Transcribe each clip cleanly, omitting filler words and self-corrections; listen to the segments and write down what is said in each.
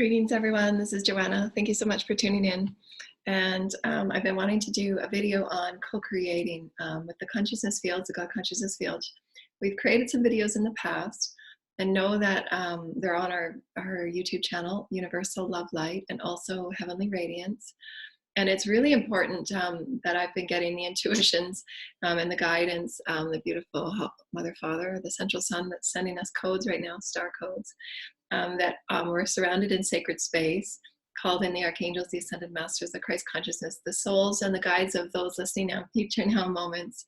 Greetings, everyone. This is Joanna. Thank you so much for tuning in. And I've been wanting to do a video on co-creating with the consciousness fields, the God consciousness field. We've created some videos in the past and know that they're on our YouTube channel, Universal Love Light, and also Heavenly Radiance. And it's really important that I've been getting the intuitions and the guidance, the beautiful Mother, Father, the Central Sun that's sending us codes right now, star codes, that we're surrounded in sacred space, called in the archangels, the ascended masters, the Christ consciousness, the souls and the guides of those listening now, future now moments,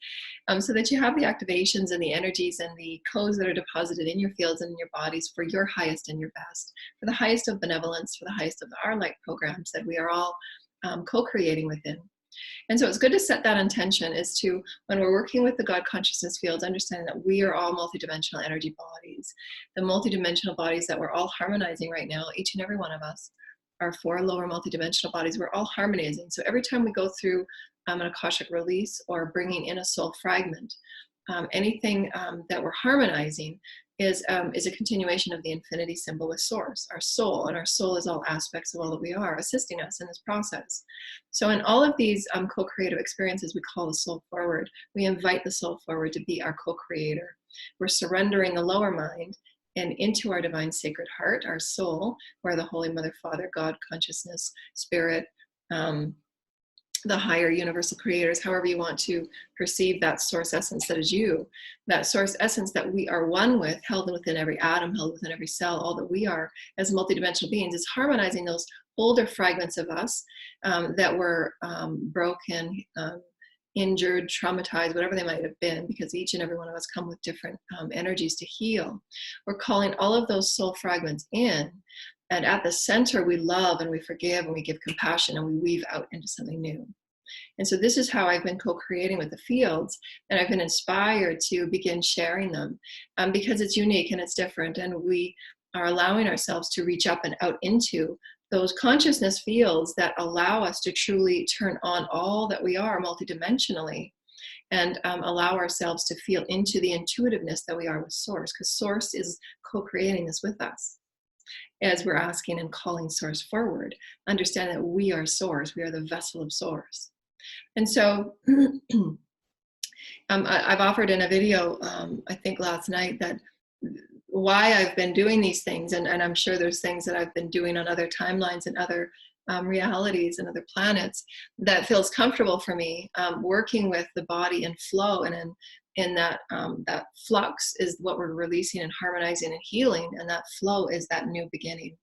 so that you have the activations and the energies and the codes that are deposited in your fields and in your bodies for your highest and your best, for the highest of benevolence, for the highest of our light programs that we are all co-creating within. And so it's good to set that intention is to, when we're working with the God consciousness fields, understanding that we are all multidimensional energy bodies. The multidimensional bodies that we're all harmonizing right now, each and every one of us, our 4 lower multidimensional bodies, we're all harmonizing. So every time we go through an Akashic release or bringing in a soul fragment, anything that we're harmonizing is a continuation of the infinity symbol with source, our soul, and our soul is all aspects of all that we are, assisting us in this process. So in all of these co-creative experiences, we call the soul forward. We invite the soul forward to be our co-creator. We're surrendering the lower mind and into our divine sacred heart, our soul, where the Holy Mother, Father, God, consciousness, spirit, the higher universal creators, however you want to perceive that source essence that is you, that source essence that we are one with, held within every atom, held within every cell, all that we are as multidimensional beings, is harmonizing those older fragments of us that were broken, injured, traumatized, whatever they might have been, because each and every one of us come with different energies to heal. We're calling all of those soul fragments in, and at the center we love and we forgive and we give compassion and we weave out into something new. And so this is how I've been co-creating with the fields, and I've been inspired to begin sharing them because it's unique and it's different, and we are allowing ourselves to reach up and out into those consciousness fields that allow us to truly turn on all that we are multidimensionally, and allow ourselves to feel into the intuitiveness that we are with Source, because Source is co-creating this with us. As we're asking and calling Source forward, understand that we are Source, we are the vessel of Source. And so I've offered in a video, I think last night, that why I've been doing these things, and I'm sure there's things that I've been doing on other timelines and other realities and other planets that feels comfortable for me, working with the body in flow, and in that that flux is what we're releasing and harmonizing and healing, and that flow is that new beginning.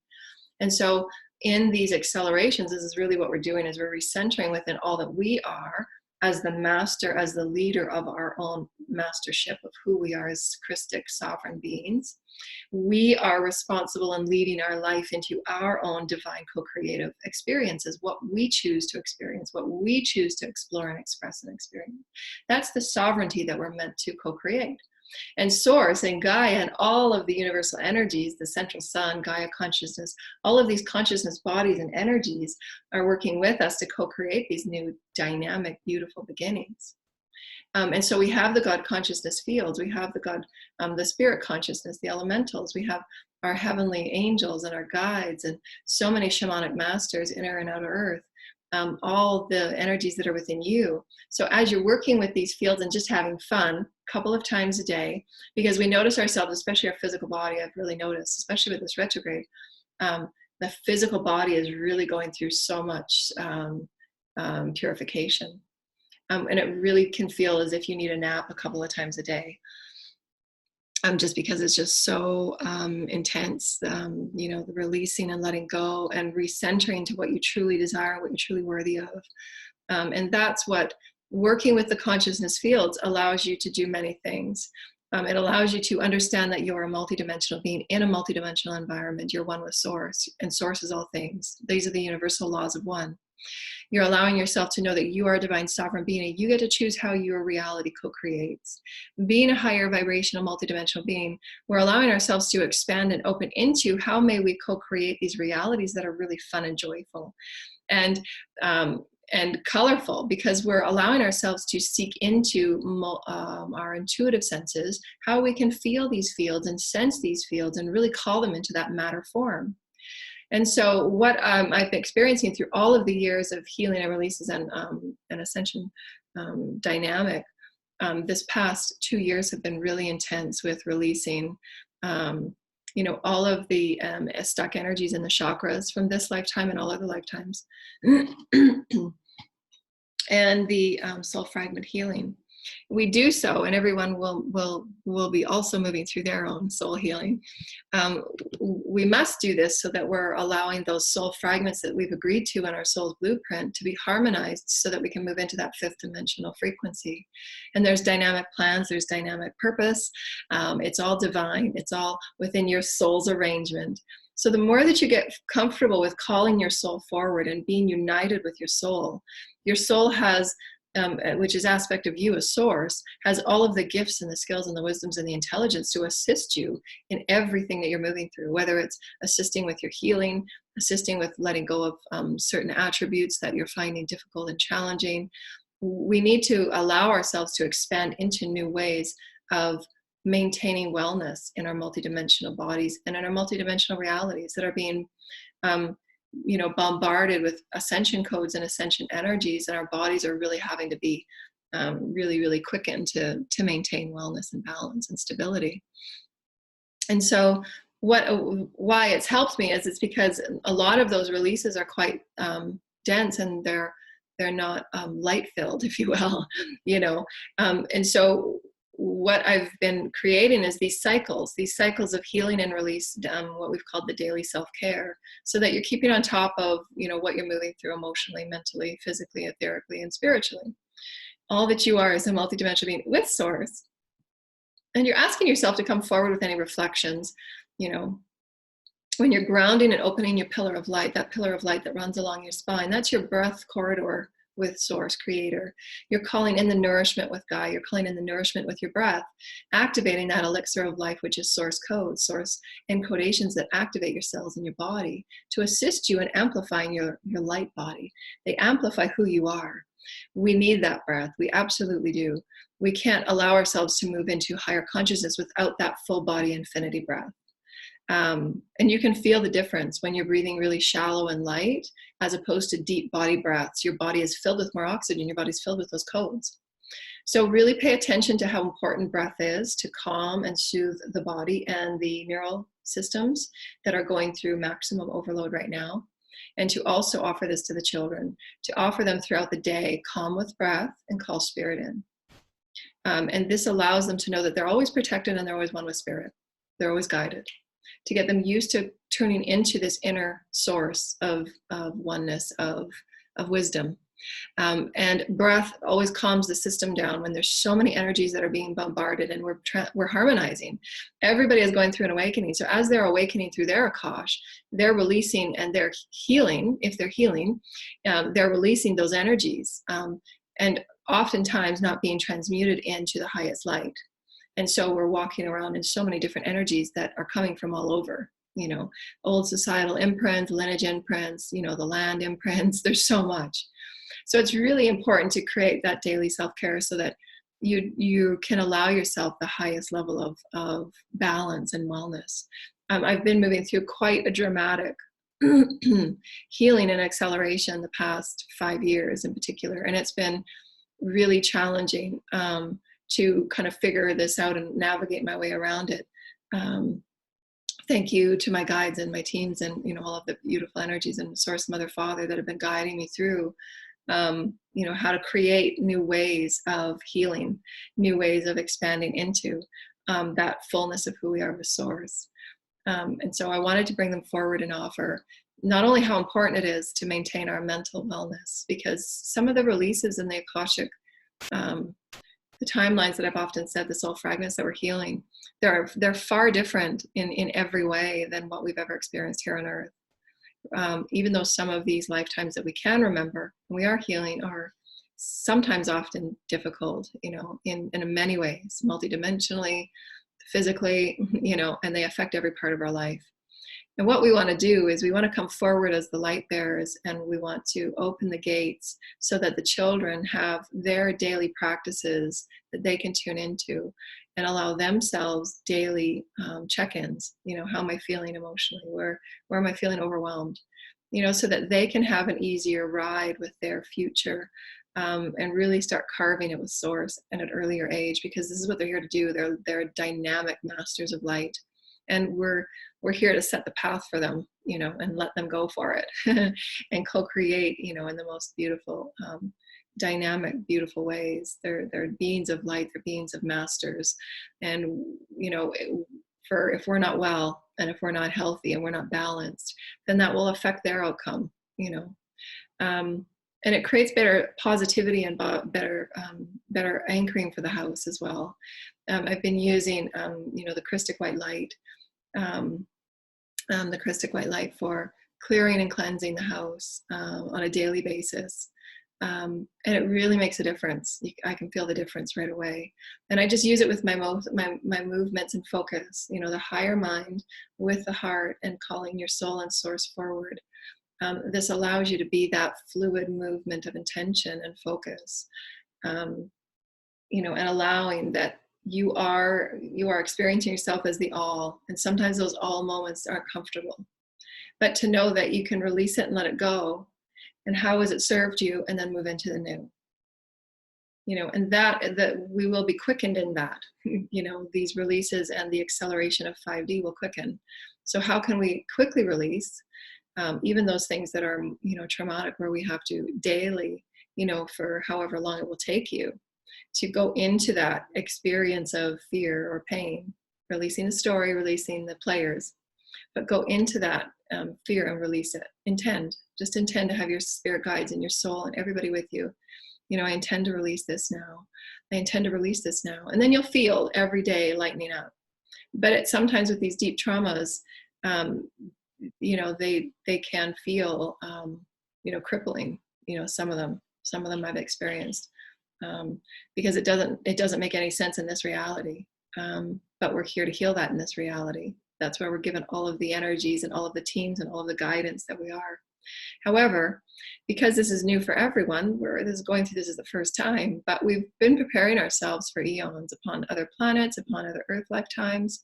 And so in these accelerations, this is really what we're doing, is we're recentering within all that we are as the master, as the leader of our own mastership of who we are as Christic sovereign beings. We are responsible in leading our life into our own divine co-creative experiences, what we choose to experience, what we choose to explore and express and experience. That's the sovereignty that we're meant to co-create. And Source and Gaia and all of the universal energies, the Central Sun, Gaia consciousness, all of these consciousness bodies and energies are working with us to co-create these new dynamic, beautiful beginnings. And so we have the God consciousness fields, we have the God, the spirit consciousness, the elementals, we have our heavenly angels and our guides, and so many shamanic masters, inner and outer earth, all the energies that are within you. So as you're working with these fields and just having fun a couple of times a day, because we notice ourselves, especially our physical body, I've really noticed, especially with this retrograde, the physical body is really going through so much purification. And it really can feel as if you need a nap a couple of times a day. Just because it's just so intense, you know, the releasing and letting go and recentering to what you truly desire, what you're truly worthy of. And that's what working with the consciousness fields allows you to do many things. It allows you to understand that you're a multidimensional being in a multidimensional environment. You're one with Source, and Source is all things. These are the universal laws of one. You're allowing yourself to know that you are a divine sovereign being, and you get to choose how your reality co-creates. Being a higher vibrational multidimensional being, we're allowing ourselves to expand and open into how may we co-create these realities that are really fun and joyful and colorful, because we're allowing ourselves to seek into our intuitive senses, how we can feel these fields and sense these fields and really call them into that matter form. And so what I've been experiencing through all of the years of healing and releases and Ascension dynamic, this past 2 years have been really intense with releasing, all of the stuck energies in the chakras from this lifetime and all other lifetimes, and the soul fragment healing. We do so, and everyone will be also moving through their own soul healing. We must do this so that we're allowing those soul fragments that we've agreed to in our soul's blueprint to be harmonized so that we can move into that 5th dimensional frequency. And there's dynamic plans, there's dynamic purpose. It's all divine. It's all within your soul's arrangement. So the more that you get comfortable with calling your soul forward and being united with your soul has, which is aspect of you as source, has all of the gifts and the skills and the wisdoms and the intelligence to assist you in everything that you're moving through, whether it's assisting with your healing, assisting with letting go of certain attributes that you're finding difficult and challenging. We need to allow ourselves to expand into new ways of maintaining wellness in our multidimensional bodies and in our multidimensional realities that are being bombarded with ascension codes and ascension energies, and our bodies are really having to be really quickened to maintain wellness and balance and stability. And so why it's helped me is it's because a lot of those releases are quite dense, and they're not light filled, if you will, and so what I've been creating is these cycles of healing and release, what we've called the daily self-care, so that you're keeping on top of, what you're moving through emotionally, mentally, physically, etherically, and spiritually. All that you are is a multidimensional being with source. And you're asking yourself to come forward with any reflections, when you're grounding and opening your pillar of light, that pillar of light that runs along your spine, that's your breath corridor with source creator. You're calling in the nourishment with Gaia. You're calling in the nourishment with your breath, activating that elixir of life, which is source codes, source encodations that activate your cells in your body to assist you in amplifying your light body. They amplify who you are. We need that breath. We absolutely do. We can't allow ourselves to move into higher consciousness without that full body infinity breath. And you can feel the difference when you're breathing really shallow and light, as opposed to deep body breaths. Your body is filled with more oxygen. Your body's filled with those codes. So really pay attention to how important breath is to calm and soothe the body and the neural systems that are going through maximum overload right now. And to also offer this to the children, to offer them throughout the day, calm with breath and call spirit in. And this allows them to know that they're always protected and they're always one with spirit. They're always guided. To get them used to tuning into this inner source of oneness, of wisdom. And breath always calms the system down when there's so many energies that are being bombarded, and we're harmonizing. Everybody is going through an awakening. So as they're awakening through their Akash, they're releasing and they're healing. If they're healing, they're releasing those energies, and oftentimes not being transmuted into the highest light. And so we're walking around in so many different energies that are coming from all over, old societal imprints, lineage imprints, the land imprints. There's so much. So it's really important to create that daily self-care so that you can allow yourself the highest level of balance and wellness. I've been moving through quite a dramatic healing and acceleration the past 5 years in particular. And it's been really challenging to kind of figure this out and navigate my way around it. Thank you to my guides and my teams and, all of the beautiful energies and Source Mother Father that have been guiding me through, how to create new ways of healing, new ways of expanding into that fullness of who we are with Source. And so I wanted to bring them forward and offer not only how important it is to maintain our mental wellness, because some of the releases in the Akashic, the timelines that I've often said, the soul fragments that we're healing, they're far different in every way than what we've ever experienced here on Earth. Even though some of these lifetimes that we can remember and we are healing are sometimes often difficult, in many ways, multidimensionally, physically, and they affect every part of our life. And what we want to do is we want to come forward as the light bearers, and we want to open the gates so that the children have their daily practices that they can tune into. and allow themselves daily check-ins. How am I feeling emotionally? Where am I feeling overwhelmed? So that they can have an easier ride with their future, and really start carving it with source at an earlier age, because this is what they're here to do. They're dynamic masters of light, and we're here to set the path for them, and let them go for it and co-create, in the most beautiful, dynamic, beautiful ways. They're beings of light, they're beings of masters. And, if we're not well, and if we're not healthy and we're not balanced, then that will affect their outcome, and it creates better positivity and better anchoring for the house as well. I've been using, the crystal white light, for clearing and cleansing the house on a daily basis. And it really makes a difference. I can feel the difference right away. And I just use it with my movements and focus, the higher mind with the heart, and calling your soul and source forward. This allows you to be that fluid movement of intention and focus, and allowing that you are experiencing yourself as the all. And sometimes those all moments aren't comfortable, but to know that you can release it and let it go. And how has it served you? And then move into the new. And that we will be quickened in that. These releases and the acceleration of 5D will quicken. So how can we quickly release even those things that are, traumatic, where we have to daily, for however long it will take you to go into that experience of fear or pain, releasing the story, releasing the players, but go into that fear and release it. Just intend to have your spirit guides and your soul and everybody with you. I intend to release this now. I intend to release this now. And then you'll feel every day lightening up. But sometimes with these deep traumas, they can feel, crippling. Some of them I've experienced, because it doesn't make any sense in this reality. But we're here to heal that in this reality. That's why we're given all of the energies and all of the teams and all of the guidance that we are. However, because this is new for everyone, going through this is the first time, but we've been preparing ourselves for eons upon other planets, upon other Earth lifetimes.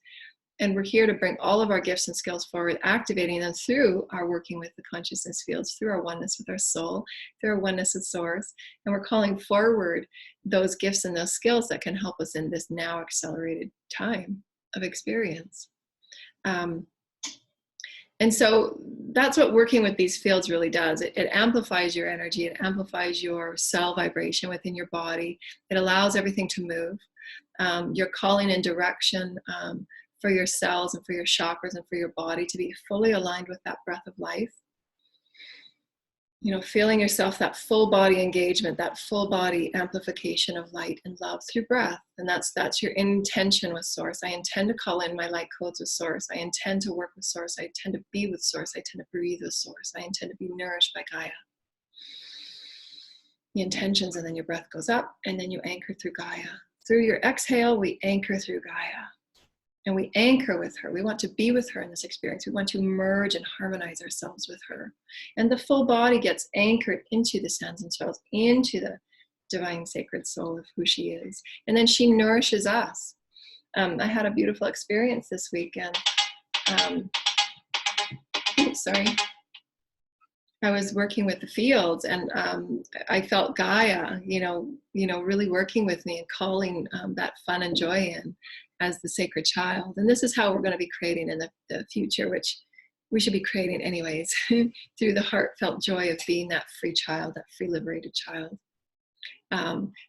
And we're here to bring all of our gifts and skills forward, activating them through our working with the consciousness fields, through our oneness with our soul, through our oneness with source. And we're calling forward those gifts and those skills that can help us in this now accelerated time of experience. And so that's what working with these fields really does. It amplifies your energy. It amplifies your cell vibration within your body. It allows everything to move. You're calling in direction for your cells and for your chakras and for your body to be fully aligned with that breath of life. Feeling yourself, that full body engagement, that full body amplification of light and love through breath. And that's your intention with source. I intend to call in my light codes with source. I intend to work with source. I intend to be with source. I intend to breathe with source. I intend to be nourished by Gaia. The intentions, and then your breath goes up, and then you anchor through Gaia. Through your exhale, we anchor through Gaia. And we anchor with her. We want to be with her in this experience. We want to merge and harmonize ourselves with her. And the full body gets anchored into the sands and soils, into the divine sacred soul of who she is. And then she nourishes us. I had a beautiful experience this weekend. I was working with the fields, and I felt Gaia, really working with me and calling that fun and joy in as the sacred child. And this is how we're going to be creating in the future, which we should be creating anyways, through the heartfelt joy of being that free child, that free liberated child.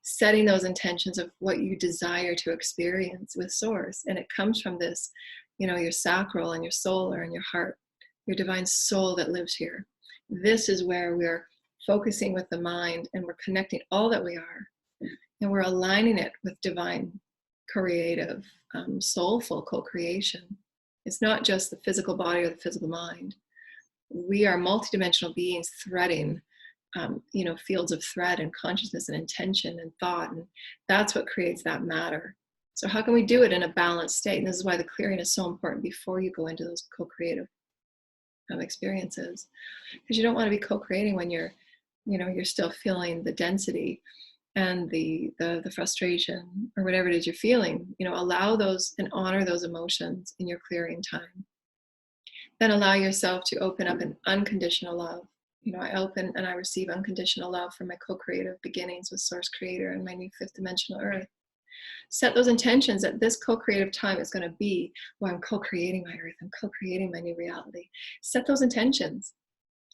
Setting those intentions of what you desire to experience with source. And it comes from this, your sacral and your solar and your heart, your divine soul that lives here. This is where we're focusing with the mind, and we're connecting all that we are, and we're aligning it with divine, creative, soulful co-creation. It's not just the physical body or the physical mind. We are multidimensional beings threading, fields of thread and consciousness and intention and thought, and that's what creates that matter. So how can we do it in a balanced state? And this is why the clearing is so important before you go into those co-creative experiences, because you don't want to be co-creating when you're still feeling the density and the frustration or whatever it is you're feeling, allow those and honor those emotions in your clearing time. Then allow yourself to open up an unconditional love. I open and I receive unconditional love from my co-creative beginnings with Source Creator and my new fifth dimensional earth. Set those intentions that this co-creative time is going to be where I'm co-creating my earth, I'm co-creating my new reality. Set those intentions.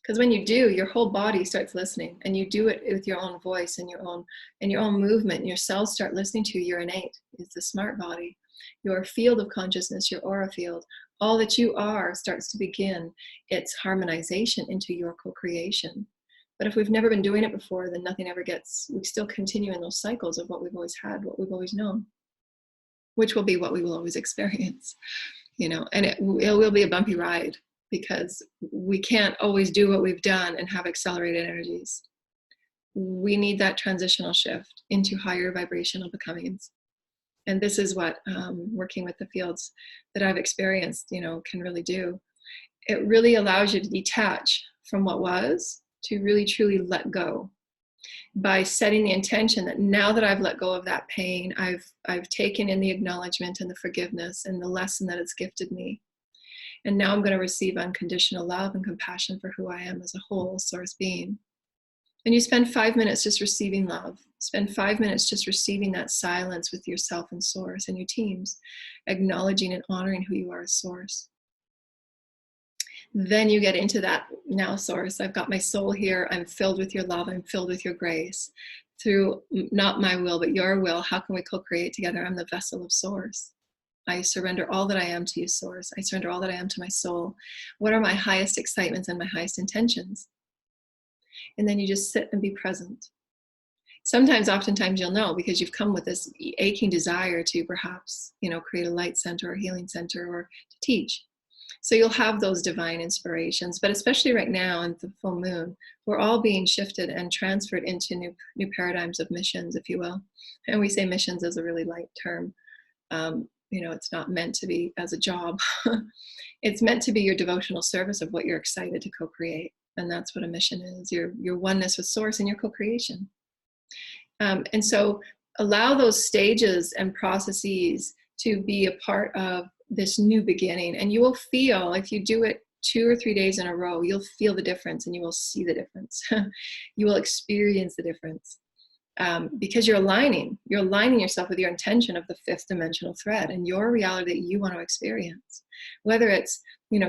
Because when you do, your whole body starts listening, and you do it with your own voice and your own movement, and your cells start listening to you. Your innate is the smart body. Your field of consciousness, your aura field, all that you are starts to begin its harmonization into your co-creation. But if we've never been doing it before, then nothing ever gets, we still continue in those cycles of what we've always had, what we've always known, which will be what we will always experience, and it will be a bumpy ride, because we can't always do what we've done and have accelerated energies. We need that transitional shift into higher vibrational becomings. And this is what working with the fields that I've experienced, can really do. It really allows you to detach from what was, to really truly let go, by setting the intention that now that I've let go of that pain, I've taken in the acknowledgement and the forgiveness and the lesson that it's gifted me. And now I'm going to receive unconditional love and compassion for who I am as a whole source being. And you spend 5 minutes just receiving love. Spend 5 minutes just receiving that silence with yourself and source and your teams, acknowledging and honoring who you are as source. Then you get into that, now source, I've got my soul here. I'm filled with your love. I'm filled with your grace. Through not my will, but your will, how can we co-create together? I'm the vessel of source. I surrender all that I am to you, source. I surrender all that I am to my soul. What are my highest excitements and my highest intentions? And then you just sit and be present. Oftentimes you'll know, because you've come with this aching desire to perhaps, create a light center or healing center or to teach. So you'll have those divine inspirations, but especially right now in the full moon, we're all being shifted and transferred into new paradigms of missions, if you will. And we say missions as a really light term. It's not meant to be as a job. It's meant to be your devotional service of what you're excited to co-create. And that's what a mission is, your oneness with source and your co-creation. And so allow those stages and processes to be a part of this new beginning. And you will feel, if you do it 2 or 3 days in a row, you'll feel the difference and you will see the difference. You will experience the difference. Because you're aligning yourself with your intention of the fifth dimensional thread and your reality that you want to experience. Whether it's,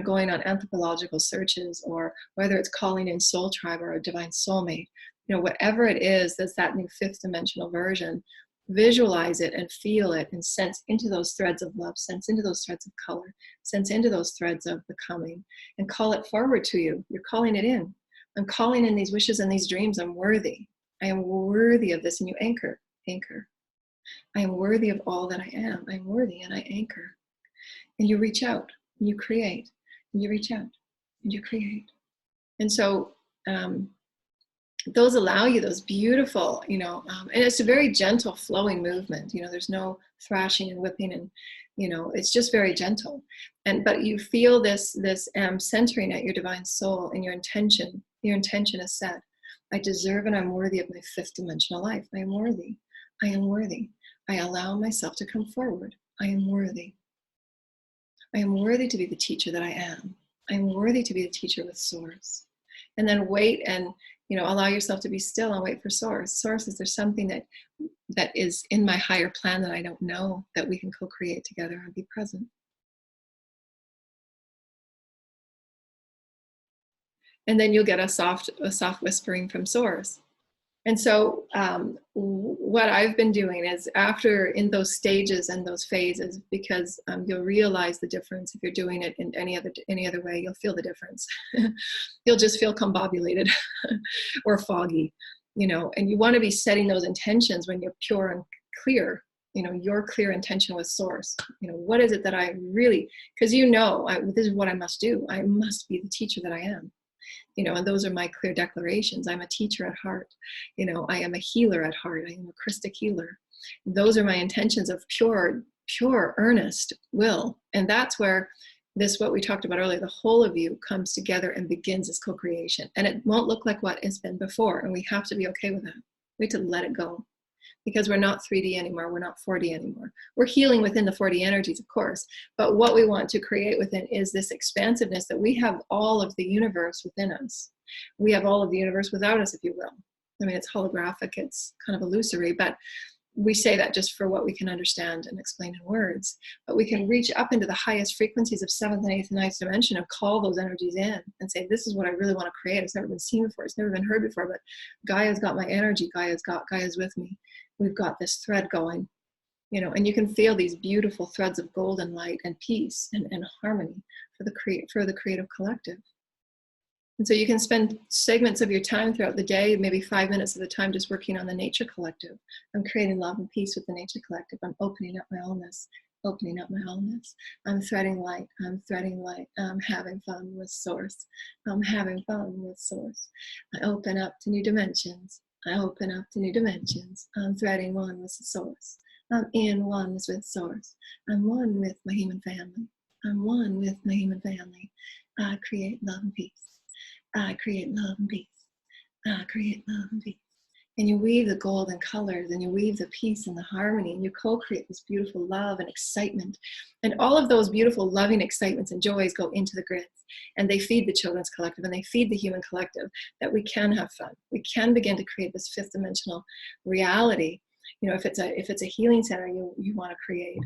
going on anthropological searches, or whether it's calling in soul tribe or a divine soulmate, whatever it is, that's that new fifth dimensional version, visualize it and feel it and sense into those threads of love, sense into those threads of color, sense into those threads of becoming, and call it forward to you. You're calling it in. I'm calling in these wishes and these dreams. I'm worthy. I am worthy of this. And you anchor. I am worthy of all that I am. I'm worthy, and I anchor. And you reach out and you create, and you reach out and you create. And so those allow you those beautiful, and it's a very gentle flowing movement. There's no thrashing and whipping, and it's just very gentle. But you feel this centering at your divine soul, and your intention is set. I deserve and I'm worthy of my fifth dimensional life. I am worthy. I am worthy. I allow myself to come forward. I am worthy. I am worthy to be the teacher that I am. I am worthy to be the teacher with source. And then wait and, allow yourself to be still and wait for source. Source, is there something that is in my higher plan that I don't know, that we can co-create together and be present? And then you'll get a soft whispering from source. And so what I've been doing is, after in those stages and those phases, because you'll realize the difference if you're doing it in any other way, you'll feel the difference. You'll just feel combobulated or foggy, and you want to be setting those intentions when you're pure and clear, your clear intention with source. What is it that I really, because this is what I must do. I must be the teacher that I am. And those are my clear declarations. I'm a teacher at heart. I am a healer at heart. I am a Christic healer. Those are my intentions of pure, earnest will. And that's where what we talked about earlier, the whole of you comes together and begins as co-creation. And it won't look like what it's been before. And we have to be okay with that. We have to let it go. because we're not 3D anymore. We're not 4D anymore. We're healing within the 4D energies, of course. But what we want to create within is this expansiveness that we have all of the universe within us. We have all of the universe without us, if you will. I mean, it's holographic, it's kind of illusory, but we say that just for what we can understand and explain in words. But we can reach up into the highest frequencies of 7th and 8th and 9th dimension and call those energies in and say, this is what I really want to create. It's never been seen before. It's never been heard before, but Gaia's got my energy. Gaia's with me. We've got this thread going, you know, and you can feel these beautiful threads of golden light and peace and harmony for the creative collective. And so you can spend segments of your time throughout the day, maybe 5 minutes at a time, just working on the nature collective. I'm creating love and peace with the nature collective. I'm opening up my allness, opening up my allness. I'm threading light. I'm threading light. I'm having fun with source. I'm having fun with source. I open up to new dimensions. I open up to new dimensions. I'm threading one with the source. I'm in oneness with source. I'm one with my human family. I'm one with my human family. I create love and peace. I create love and peace. I create love and peace. And you weave the golden colors and you weave the peace and the harmony and you co-create this beautiful love and excitement. And all of those beautiful loving excitements and joys go into the grids and they feed the children's collective and they feed the human collective, that we can have fun. We can begin to create this 5th dimensional reality. You know, if it's a healing center you want to create,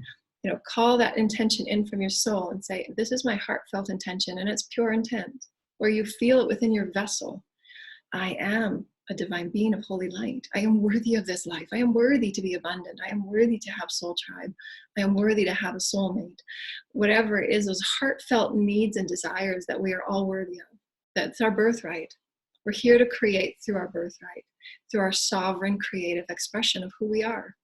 you know, call that intention in from your soul and say, this is my heartfelt intention and it's pure intent. Or you feel it within your vessel. I am a divine being of holy light. I am worthy of this life. I am worthy to be abundant. I am worthy to have soul tribe. I am worthy to have a soulmate. Whatever it is, those heartfelt needs and desires that we are all worthy of. That's our birthright. We're here to create through our birthright, through our sovereign creative expression of who we are.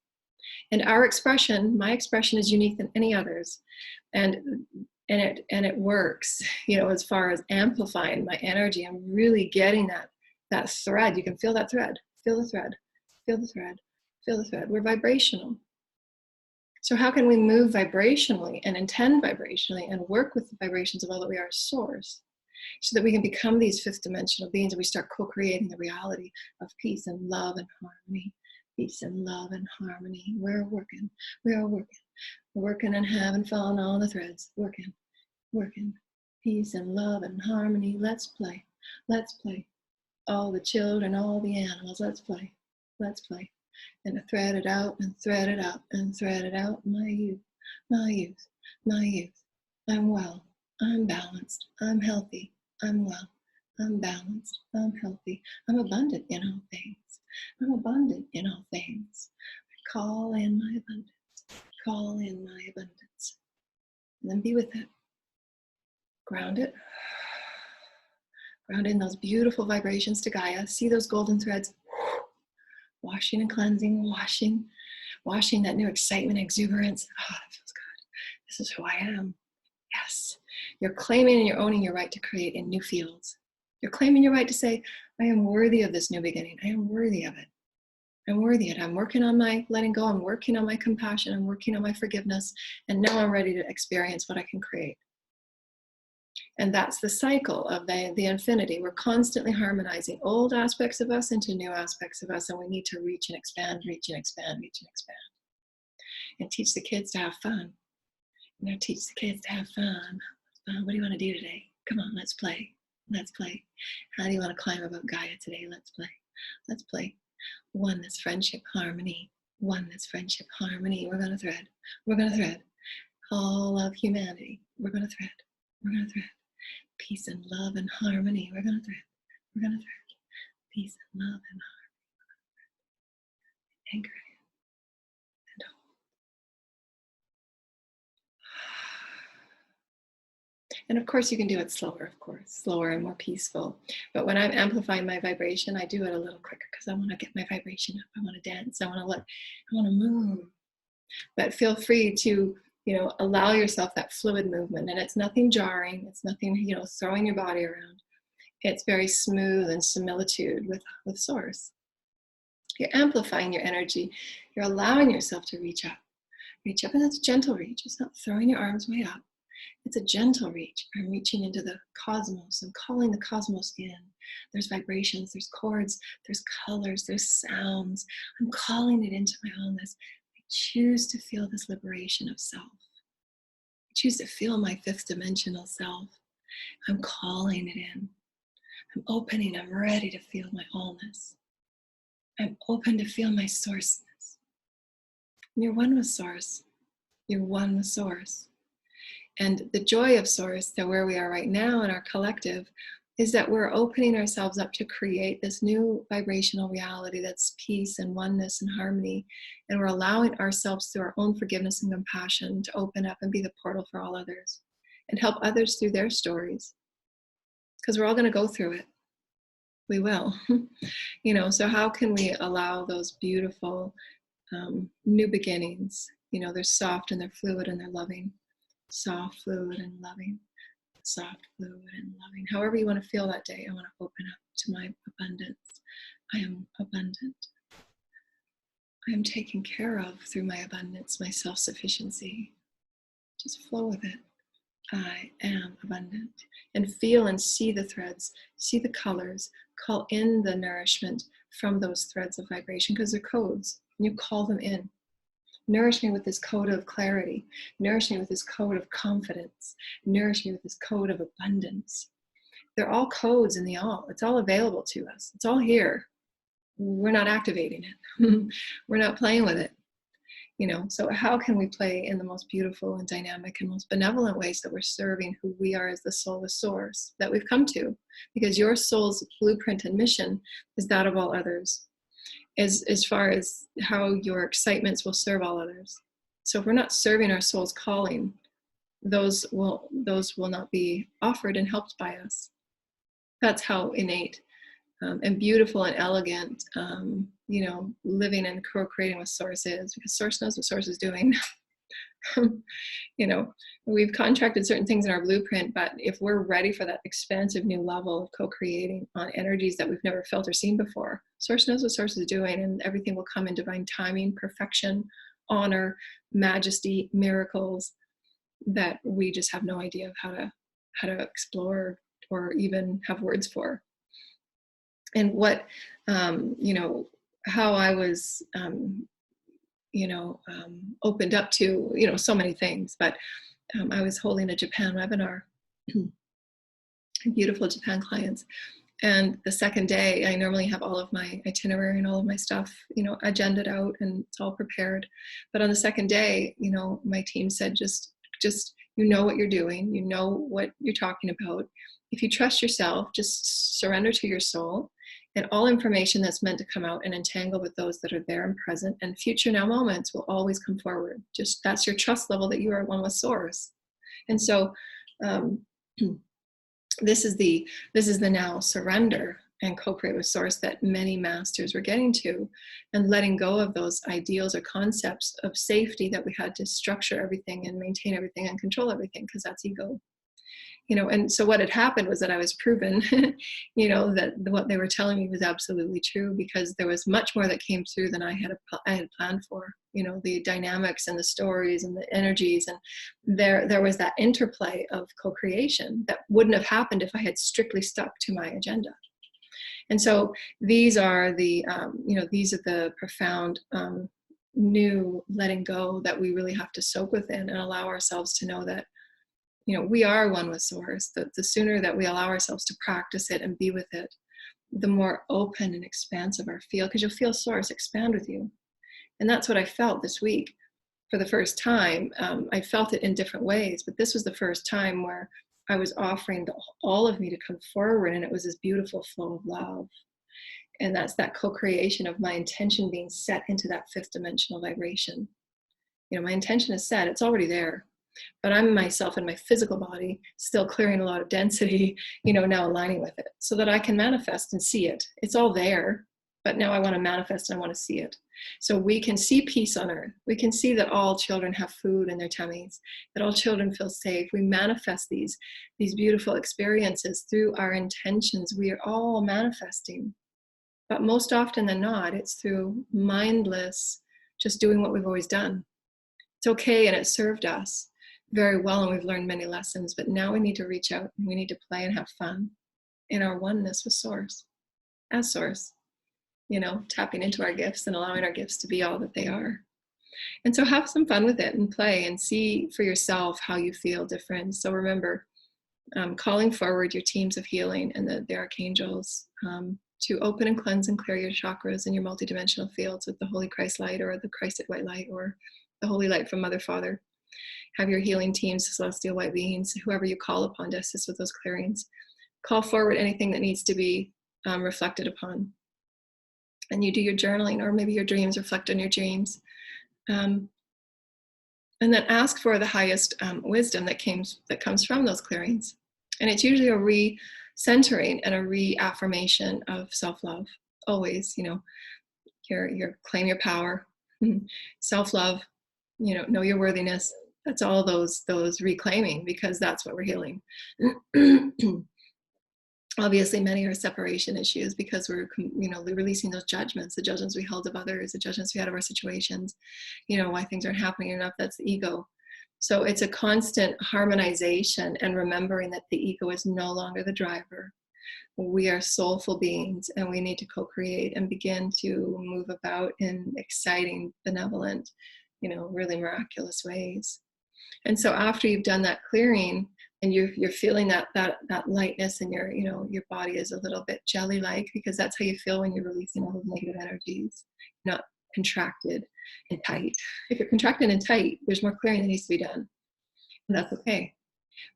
And our expression, my expression, is unique than any others. And it works, you know, as far as amplifying my energy and really getting that thread. You can feel that thread, feel the thread, feel the thread, feel the thread. We're vibrational. So how can we move vibrationally and intend vibrationally and work with the vibrations of all that we are as source, so that we can become these 5th dimensional beings and we start co-creating the reality of peace and love and harmony. Peace and love and harmony. We're working and having fun on the threads. Working. Peace and love and harmony. Let's play. All the children, all the animals, let's play. And thread it out and thread it out and thread it out. My youth. I'm well. I'm balanced. I'm healthy. I'm well. I'm balanced. I'm healthy. I'm abundant in all things. I'm abundant in all things. I call in my abundance. Call in my abundance. And then be with it. Ground it. Ground in those beautiful vibrations to Gaia. See those golden threads. Washing and cleansing, washing that new excitement, exuberance. Oh, that feels good. This is who I am. Yes. You're claiming and you're owning your right to create in new fields. You're claiming your right to say, I am worthy of this new beginning. I am worthy of it. I'm worthy of it. I'm working on my letting go. I'm working on my compassion. I'm working on my forgiveness. And now I'm ready to experience what I can create. And that's the cycle of the infinity. We're constantly harmonizing old aspects of us into new aspects of us. And we need to reach and expand. And teach the kids to have fun. You know, teach the kids to have fun. What do you want to do today? Come on, let's play. How do you want to climb above Gaia today? Let's play. Oneness, friendship, harmony. Oneness, friendship, harmony. We're going to thread. All of humanity. We're going to thread. Peace and love and harmony. We're going to thread. Peace and love and harmony. Anchor and hold. And of course you can do it slower and more peaceful. But when I'm amplifying my vibration, I do it a little quicker because I want to get my vibration up. I want to dance. I want to move. But feel free to, you know, allow yourself that fluid movement. And it's nothing jarring. It's nothing, you know, throwing your body around. It's very smooth and similitude with source. You're amplifying your energy. You're allowing yourself to reach up. And that's a gentle reach. It's not throwing your arms way up. It's a gentle reach. I'm reaching into the cosmos. I'm calling the cosmos in. There's vibrations, there's chords, there's colors, there's sounds. I'm calling it into my wholeness. I choose to feel this liberation of self. I choose to feel my fifth dimensional self. I'm calling it in. I'm opening, I'm ready to feel my allness. I'm open to feel my sourceness. And you're one with source. You're one with source. And the joy of source, that where we are right now in our collective, is that we're opening ourselves up to create this new vibrational reality that's peace and oneness and harmony. And we're allowing ourselves through our own forgiveness and compassion to open up and be the portal for all others and help others through their stories. Because we're all going to go through it. We will. So how can we allow those beautiful new beginnings? They're soft and they're fluid and they're loving. Soft, fluid, and loving. Soft, fluid, and loving. However you want to feel that day, I want to open up to my abundance. I am abundant. I am taken care of through my abundance, my self-sufficiency. Just flow with it. I am abundant. And feel and see the threads, see the colors, call in the nourishment from those threads of vibration, because they're codes, and you call them in. Nourish me with this code of clarity. Nourish me with this code of confidence. Nourish me with this code of abundance. They're all codes in the all. It's all available to us. It's all here. We're not activating it. We're not playing with it. So how can we play in the most beautiful and dynamic and most benevolent ways that we're serving who we are as the soulless source that we've come to? Because your soul's blueprint and mission is that of all others. As far as how your excitements will serve all others. So if we're not serving our soul's calling, those will not be offered and helped by us. That's how innate and beautiful and elegant, living and co-creating with source is, because source knows what source is doing. We've contracted certain things in our blueprint, but if we're ready for that expansive new level of co-creating on energies that we've never felt or seen before, source knows what source is doing, and everything will come in divine timing, perfection, honor, majesty, miracles that we just have no idea of how to explore or even have words for. And what, how I was, opened up to, so many things, but I was holding a Japan webinar, beautiful Japan clients. And the second day, I normally have all of my itinerary and all of my stuff, agended out, and it's all prepared. But on the second day, my team said, just what you're doing, what you're talking about. If you trust yourself, just surrender to your soul, and all information that's meant to come out and entangle with those that are there and present and future now moments will always come forward. Just that's your trust level that you are one with source. And so this is the now surrender and co-create with source that many masters were getting to, and letting go of those ideals or concepts of safety that we had to structure everything and maintain everything and control everything, because that's ego. And so what had happened was that I was proven, that what they were telling me was absolutely true, because there was much more that came through than I had planned for. The dynamics and the stories and the energies, and there was that interplay of co-creation that wouldn't have happened if I had strictly stuck to my agenda. And so these are the profound new letting go that we really have to soak within and allow ourselves to know that we are one with source. The sooner that we allow ourselves to practice it and be with it, the more open and expansive our feel, because you'll feel source expand with you. And that's what I felt this week for the first time. I felt it in different ways, but this was the first time where I was offering all of me to come forward, and it was this beautiful flow of love. And that's that co-creation of my intention being set into that fifth dimensional vibration. My intention is set, it's already there. But I'm myself in my physical body, still clearing a lot of density, now aligning with it so that I can manifest and see it. It's all there, but now I want to manifest and I want to see it. So we can see peace on earth. We can see that all children have food in their tummies, that all children feel safe. We manifest these beautiful experiences through our intentions. We are all manifesting. But most often than not, it's through mindless, just doing what we've always done. It's okay, and it served us very well, and we've learned many lessons, but now we need to reach out and we need to play and have fun. in our oneness with source, as source, tapping into our gifts and allowing our gifts to be all that they are. And so have some fun with it and play and see for yourself how you feel different. So remember, calling forward your teams of healing and the archangels to open and cleanse and clear your chakras and your multidimensional fields with the Holy Christ light or the Christed white light or the holy light from Mother Father. Have your healing teams, celestial white beings, whoever you call upon to assist with those clearings. Call forward anything that needs to be reflected upon. And you do your journaling, or maybe your dreams reflect on your dreams. And then ask for the highest wisdom that comes from those clearings. And it's usually a re-centering and a reaffirmation of self-love. Always, your claim your power, self-love, know your worthiness. That's all those reclaiming, because that's what we're healing. Obviously, many are separation issues because we're, releasing those judgments, the judgments we held of others, the judgments we had of our situations, why things aren't happening enough. That's the ego. So it's a constant harmonization and remembering that the ego is no longer the driver. We are soulful beings, and we need to co-create and begin to move about in exciting, benevolent, really miraculous ways. And so after you've done that clearing, and you're feeling that lightness, and your body is a little bit jelly-like, because that's how you feel when you're releasing all those negative energies, not contracted and tight. If you're contracted and tight, there's more clearing that needs to be done, and that's okay.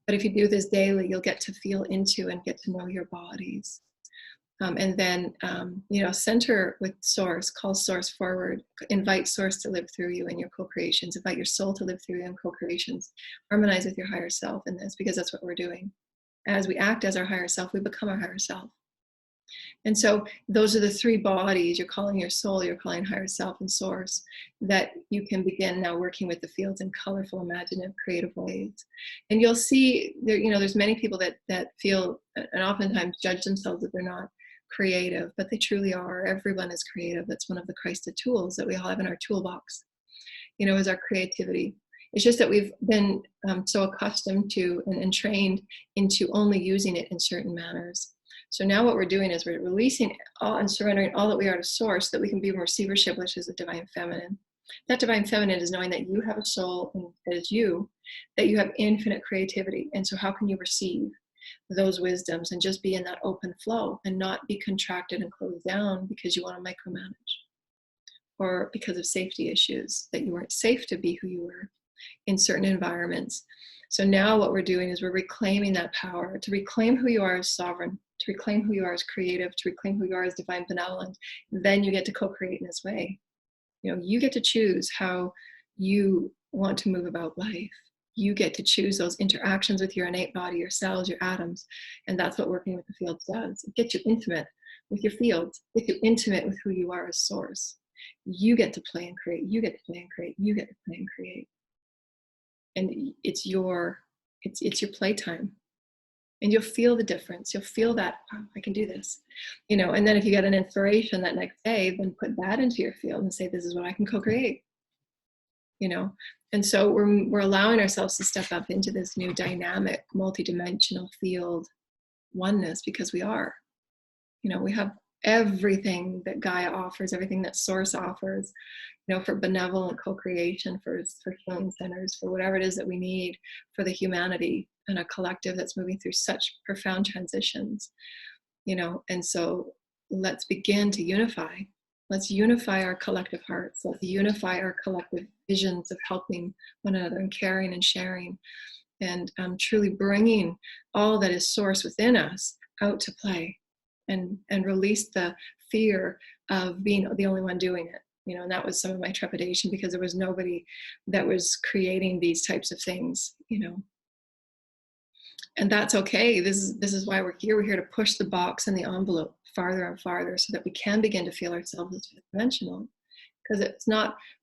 But if you do this daily, you'll get to feel into and get to know your bodies. And then, center with source, call source forward, invite source to live through you in your co-creations, invite your soul to live through you in co-creations, harmonize with your higher self in this, because that's what we're doing. As we act as our higher self, we become our higher self. And so those are the three bodies. You're calling your soul, you're calling higher self and source, that you can begin now working with the fields in colorful, imaginative, creative ways. And you'll see there, there's many people that feel and oftentimes judge themselves that they're not creative, but they truly are. Everyone is creative. That's one of the Christed tools that we all have in our toolbox, is our creativity. It's just that we've been so accustomed to and trained into only using it in certain manners. So now what we're doing is we're releasing all and surrendering all that we are to source, that we can be in receivership, which is the divine feminine. That divine feminine is knowing that you have a soul that is you, that you have infinite creativity. And so how can you receive those wisdoms and just be in that open flow and not be contracted and closed down because you want to micromanage, or because of safety issues, that you weren't safe to be who you were in certain environments. So now what we're doing is we're reclaiming that power to reclaim who you are as sovereign, to reclaim who you are as creative, to reclaim who you are as divine benevolent. Then you get to co-create in this way. You get to choose how you want to move about life. You get to choose those interactions with your innate body, your cells, your atoms. And that's what working with the fields does. It gets you intimate with your fields, gets you intimate with who you are as source. You get to play and create. You get to play and create. You get to play and create. And it's your playtime. And you'll feel the difference. You'll feel that, oh, I can do this. And then if you get an inspiration that next day, then put that into your field and say, this is what I can co-create. And so we're allowing ourselves to step up into this new dynamic, multidimensional field oneness, because we are. We have everything that Gaia offers, everything that Source offers, for benevolent co-creation, for healing centers, for whatever it is that we need for the humanity and a collective that's moving through such profound transitions. And so let's begin to unify. Let's unify our collective hearts. Let's unify our collective visions of helping one another and caring and sharing, and truly bringing all that is source within us out to play, and release the fear of being the only one doing it. And that was some of my trepidation, because there was nobody that was creating these types of things, And that's okay. This is why we're here. We're here to push the box and the envelope farther and farther, so that we can begin to feel ourselves as fifth dimensional. Because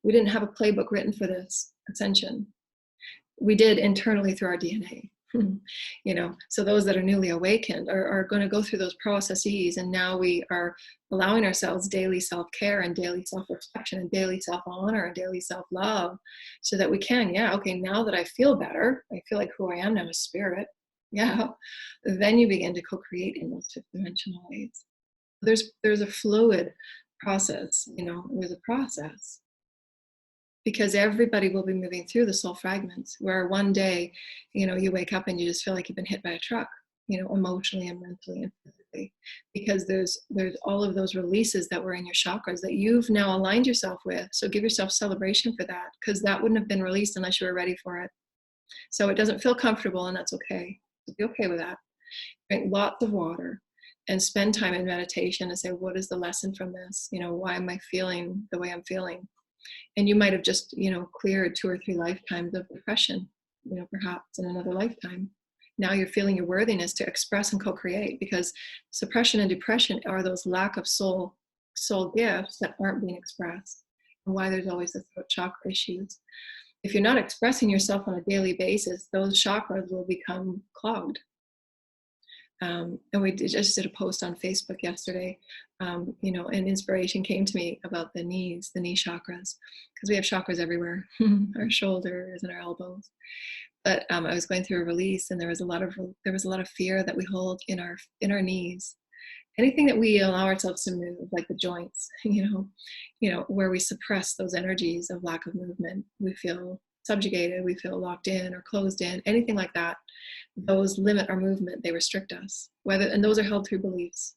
we didn't have a playbook written for this ascension. We did internally through our DNA. So those that are newly awakened are going to go through those processes, and now we are allowing ourselves daily self-care and daily self-reflection and daily self-honor and daily self-love, so that we can, now that I feel better, I feel like who I am now is spirit, Yeah. Then you begin to co-create in those fifth dimensional ways. There's a fluid process, there's a process, because everybody will be moving through the soul fragments, where one day, you wake up and you just feel like you've been hit by a truck, emotionally and mentally and physically, because there's all of those releases that were in your chakras that you've now aligned yourself with. So give yourself celebration for that, because that wouldn't have been released unless you were ready for it. So it doesn't feel comfortable, and that's okay. Be okay with that. Drink lots of water and spend time in meditation and say, what is the lesson from this? Why am I feeling the way I'm feeling? And you might have just, cleared 2 or 3 lifetimes of depression, perhaps in another lifetime. Now you're feeling your worthiness to express and co-create, because suppression and depression are those lack of soul gifts that aren't being expressed, and why there's always the throat chakra issues. If you're not expressing yourself on a daily basis, those chakras will become clogged. And we just did a post on Facebook yesterday, and inspiration came to me about the knee chakras, because we have chakras everywhere, our shoulders and our elbows. But I was going through a release, and there was a lot of fear that we hold in our knees. Anything that we allow ourselves to move, like the joints, where we suppress those energies of lack of movement, we feel subjugated, we feel locked in or closed in, anything like that. Those limit our movement, they restrict us. And those are held through beliefs,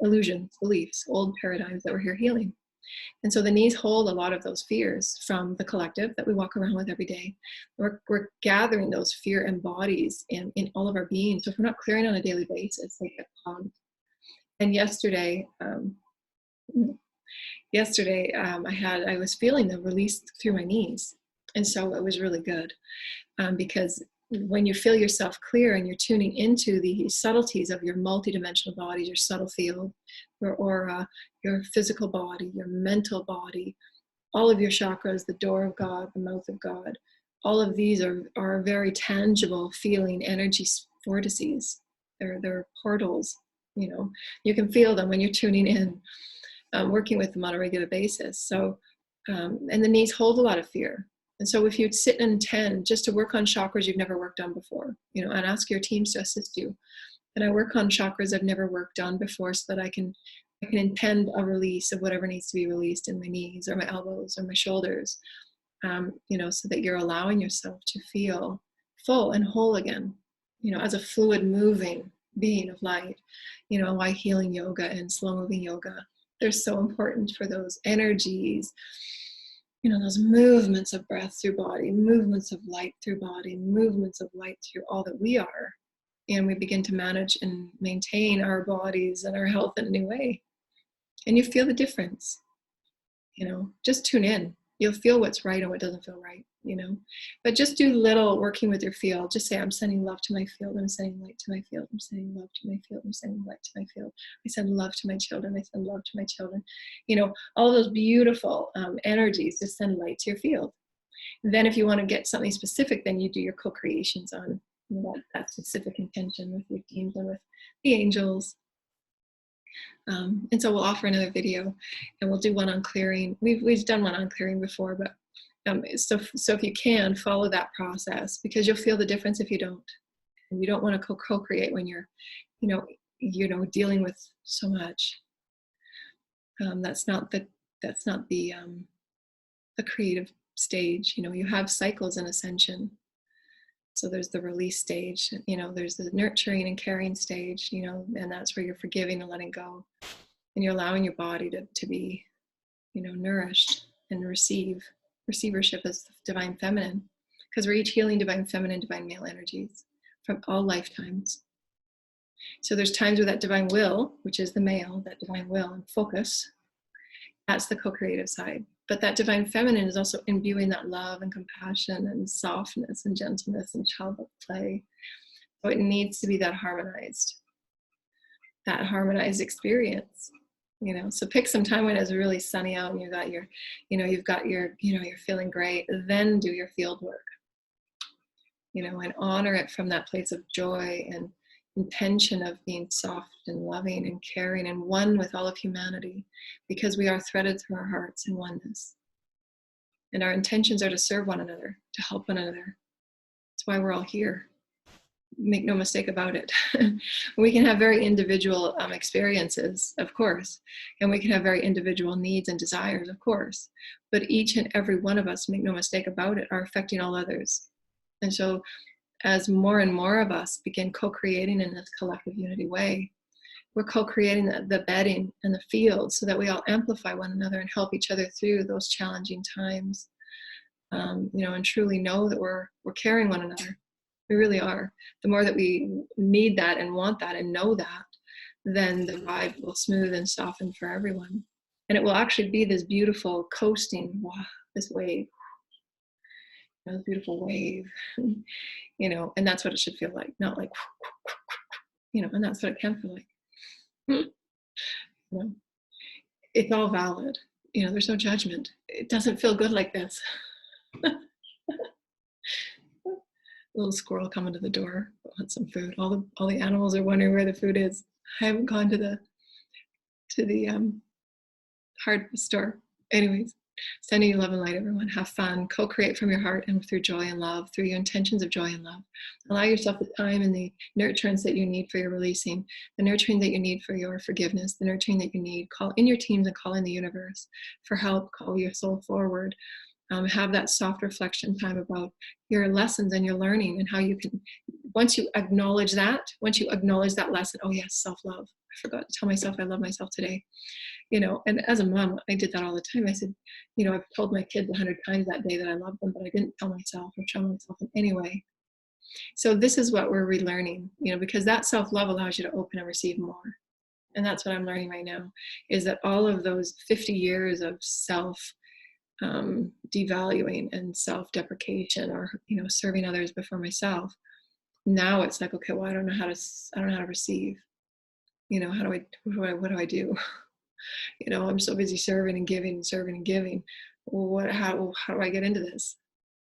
illusions, beliefs, old paradigms that we're here healing. And so the knees hold a lot of those fears from the collective that we walk around with every day. We're gathering those fear embodies in all of our beings. So if we're not clearing on a daily basis, they get clogged. And yesterday, I was feeling the release through my knees. And so it was really good, because when you feel yourself clear and you're tuning into the subtleties of your multidimensional body, your subtle field, your aura, your physical body, your mental body, all of your chakras, the door of God, the mouth of God, all of these are very tangible feeling energy vortices. They're portals, you can feel them when you're tuning in, working with them on a regular basis. So, and the knees hold a lot of fear. And so if you'd sit and intend just to work on chakras you've never worked on before, and ask your teams to assist you. And I work on chakras I've never worked on before, so that I can intend a release of whatever needs to be released in my knees or my elbows or my shoulders, so that you're allowing yourself to feel full and whole again, as a fluid moving being of light, why healing yoga and slow moving yoga, they're so important for those energies, those movements of breath through body, movements of light through body, movements of light through all that we are. And we begin to manage and maintain our bodies and our health in a new way. And you feel the difference, just tune in. You'll feel what's right and what doesn't feel right, but just do little working with your field. Just say, I'm sending love to my field. I'm sending light to my field. I'm sending love to my field. I'm sending light to my field. I send love to my children. I send love to my children. All those beautiful energies, just send light to your field. And then if you want to get something specific, then you do your co-creations on that specific intention with your teams and with the angels. And so we'll offer another video, and we'll do one on clearing. We've done one on clearing before, but so if you can follow that process, because you'll feel the difference if you don't. And you don't want to co-create when you're, dealing with so much. That's not the creative stage. You have cycles in Ascension. So there's the release stage, there's the nurturing and caring stage, and that's where you're forgiving and letting go. And you're allowing your body to be, nourished and receivership as divine feminine, because we're each healing divine feminine, divine male energies from all lifetimes. So there's times where that divine will, which is the male, that divine will and focus, that's the co-creative side. But that divine feminine is also imbuing that love and compassion and softness and gentleness and childlike play. So it needs to be that harmonized experience. So pick some time when it's really sunny out and you're feeling great. Then do your field work, and honor it from that place of joy and intention of being soft and loving and caring and one with all of humanity, because we are threaded through our hearts in oneness. And our intentions are to serve one another, to help one another. That's why we're all here. Make no mistake about it. We can have very individual experiences, of course, and we can have very individual needs and desires, of course, but each and every one of us, make no mistake about it, are affecting all others. And so as more and more of us begin co-creating in this collective unity way, we're co-creating the bedding and the field so that we all amplify one another and help each other through those challenging times, and truly know that we're carrying one another. We really are. The more that we need that and want that and know that, then the ride will smooth and soften for everyone. And it will actually be this beautiful coasting, wow, this wave, this beautiful wave, and that's what it should feel like, not like, and that's what it can feel like. It's all valid. There's no judgment. It doesn't feel good like this. Little squirrel coming to the door, want some food. All the animals are wondering where the food is. I haven't gone to the hardware store. Anyways, sending you love and light, everyone. Have fun. Co-create from your heart and through joy and love, through your intentions of joy and love. Allow yourself the time and the nurturance that you need for your releasing, the nurturing that you need for your forgiveness, the nurturing that you need. Call in your teams and call in the universe for help. Call your soul forward. Have that soft reflection time about your lessons and your learning, and how you can, once you acknowledge that lesson, oh yes, self-love. I forgot to tell myself I love myself today. And as a mom, I did that all the time. I said, I've told my kids 100 times that day that I love them, but I didn't tell myself or show myself in any way. So this is what we're relearning, because that self-love allows you to open and receive more. And that's what I'm learning right now, is that all of those 50 years of devaluing and self-deprecation, or serving others before myself, now it's like, okay, well, I don't know how to receive. What do I do? I'm so busy serving and giving and serving and giving. How do I get into this?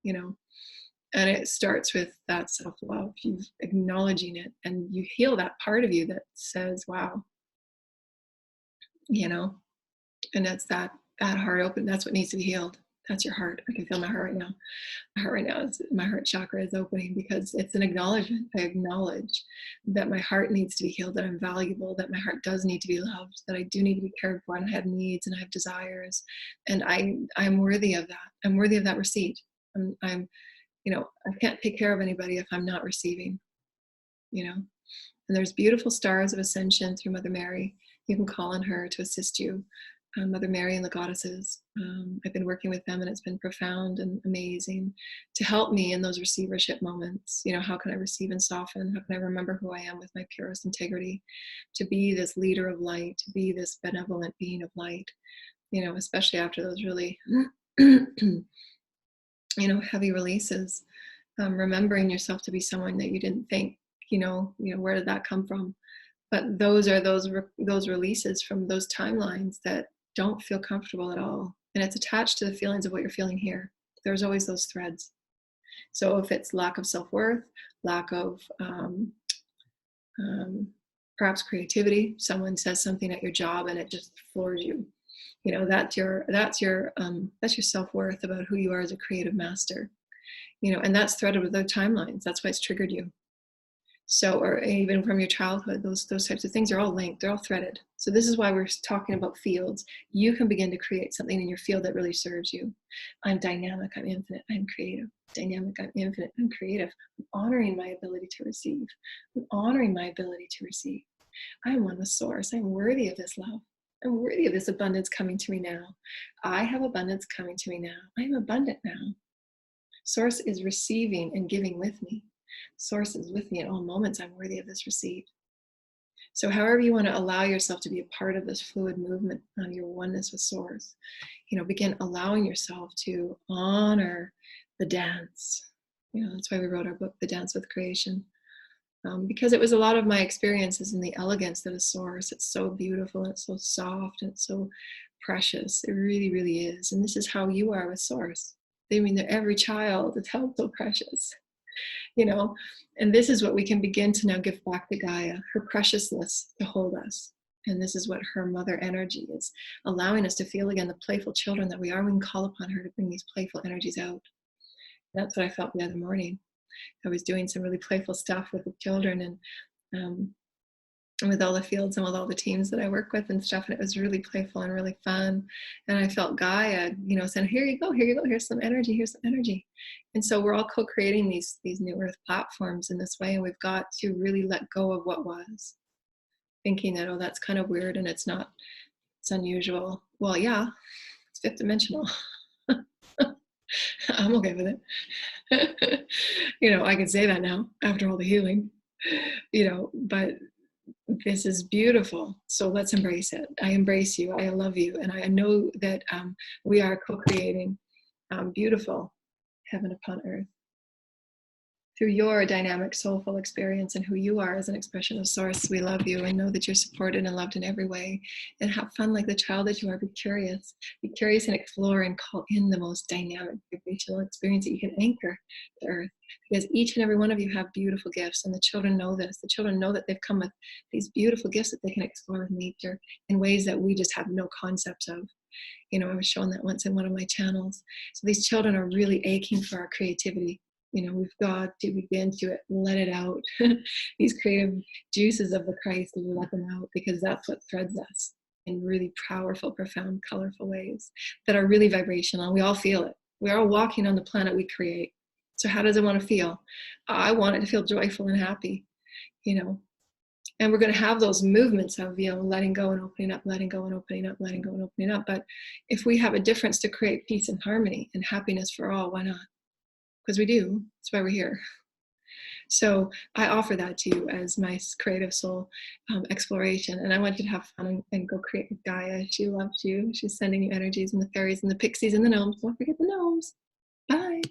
And it starts with that self-love, you acknowledging it, and you heal that part of you that says, wow, and that's that heart open. That's what needs to be healed. That's your heart. I can feel my heart right now. My heart chakra is opening, because it's an acknowledgement. I acknowledge that my heart needs to be healed, that I'm valuable, that my heart does need to be loved, that I do need to be cared for, and I have needs and I have desires, and I'm worthy of that. I'm worthy of that receipt. I can't take care of anybody if I'm not receiving, and there's beautiful stars of ascension through Mother Mary. You can call on her to assist you. Mother Mary and the goddesses. I've been working with them, and it's been profound and amazing to help me in those receivership moments. How can I receive and soften? How can I remember who I am with my purest integrity? To be this leader of light, to be this benevolent being of light, especially after those really, heavy releases. Remembering yourself to be someone that you didn't think, where did that come from? But those are those releases from those timelines that don't feel comfortable at all. And it's attached to the feelings of what you're feeling here. There's always those threads. So if it's lack of self-worth, lack of perhaps creativity, someone says something at your job and it just floors you. That's your self-worth about who you are as a creative master. And that's threaded with their timelines. That's why it's triggered you. So, or even from your childhood, those types of things are all linked. They're all threaded. So this is why we're talking about fields. You can begin to create something in your field that really serves you. I'm dynamic, I'm infinite, I'm creative. Dynamic, I'm infinite, I'm creative. I'm honoring my ability to receive. I'm honoring my ability to receive. I'm one with source. I'm worthy of this love. I'm worthy of this abundance coming to me now. I have abundance coming to me now. I'm abundant now. Source is receiving and giving with me. Source is with me at all moments. I'm worthy of this receipt. So however you want to allow yourself to be a part of this fluid movement on your oneness with source, begin allowing yourself to honor the dance. That's why we wrote our book, The Dance with Creation, because it was a lot of my experiences in the elegance that is source. It's so beautiful, and it's so soft, and it's so precious. It really, really is. And this is how you are with source. I mean, that every child is held so precious. And this is what we can begin to now give back to Gaia, her preciousness to hold us. And this is what her mother energy is, allowing us to feel again the playful children that we are. We can call upon her to bring these playful energies out. That's what I felt the other morning. I was doing some really playful stuff with the children, um, and with all the fields and with all the teams that I work with and stuff. And it was really playful and really fun. And I felt Gaia, saying, here you go, here's some energy, here's some energy. And so we're all co-creating these new earth platforms in this way. And we've got to really let go of what was, thinking that, oh, that's kind of weird and it's unusual. Well, yeah, it's fifth dimensional. I'm okay with it. I can say that now after all the healing, but this is beautiful. So let's embrace it. I embrace you. I love you. And I know that we are co-creating beautiful heaven upon earth through your dynamic soulful experience and who you are as an expression of source. We love you and know that you're supported and loved in every way, and have fun like the child that you are. Be curious and explore and call in the most dynamic vibrational experience that you can anchor to earth, because each and every one of you have beautiful gifts, and the children know this. The children know that they've come with these beautiful gifts that they can explore with nature in ways that we just have no concepts of. I was shown that once in one of my channels. So these children are really aching for our creativity. We've got to begin to let it out. These creative juices of the Christ, we let them out, because that's what threads us in really powerful, profound, colorful ways that are really vibrational. We all feel it. We're all walking on the planet we create. So how does it want to feel? I want it to feel joyful and happy, and we're going to have those movements of, letting go and opening up, letting go and opening up, letting go and opening up. But if we have a difference to create peace and harmony and happiness for all, why not? Because we do. That's why we're here. So I offer that to you as my creative soul exploration. And I want you to have fun and go create with Gaia. She loves you. She's sending you energies, and the fairies and the pixies and the gnomes. Don't forget the gnomes. Bye.